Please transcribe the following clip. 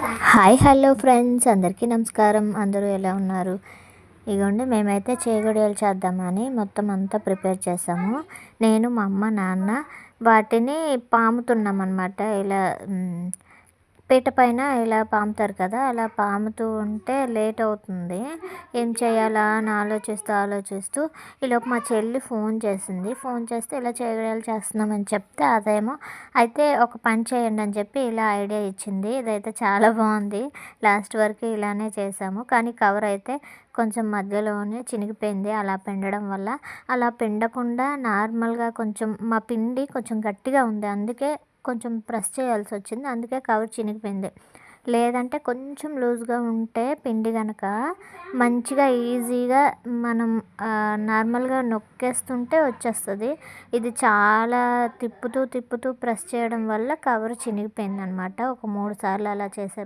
Hi hello friends, అందరికీ నమస్కారం. అందరూ ఎలా ఉన్నారు? ఇగోండి, మేమైతే చేగొడియాలు చేద్దామని మొత్తం అంతా ప్రిపేర్ చేసాము. నేను, మా అమ్మ, నాన్న వాటిని పాముతున్నాం అనమాట. ఇలా పీట పైన ఇలా పాముతారు కదా, అలా పాముతూ ఉంటే లేట్ అవుతుంది. ఏం చేయాలా అని ఆలోచిస్తూ ఈలోపు మా చెల్లి ఫోన్ చేసింది. ఫోన్ చేస్తే ఇలా చేగొడియాలు చేస్తున్నామని చెప్తే అదేమో అయితే ఒక పని చేయండి అని చెప్పి ఇలా ఐడియా ఇచ్చింది. ఇదైతే చాలా బాగుంది. లాస్ట్ వరకు ఇలానే చేసాము, కానీ కవర్ అయితే కొంచెం మధ్యలోనే చినిగిపోయింది. అలా పిండడం వల్ల అలా పిండకుండా నార్మల్గా కొంచెం మా పిండి కొంచెం గట్టిగా ఉంది, అందుకే కొంచెం ప్రెస్ చేయాల్సి వచ్చింది. అందుకే కవర్ చినిగిపోయింది. లేదంటే కొంచెం లూజ్గా ఉంటే పిండి కనుక మంచిగా ఈజీగా మనం నార్మల్గా నొక్కేస్తుంటే వచ్చేస్తుంది. ఇది చాలా తిప్పుతూ ప్రెస్ చేయడం వల్ల కవర్ చినిగిపోయింది అనమాట. ఒక 3 సార్లు అలా చేసే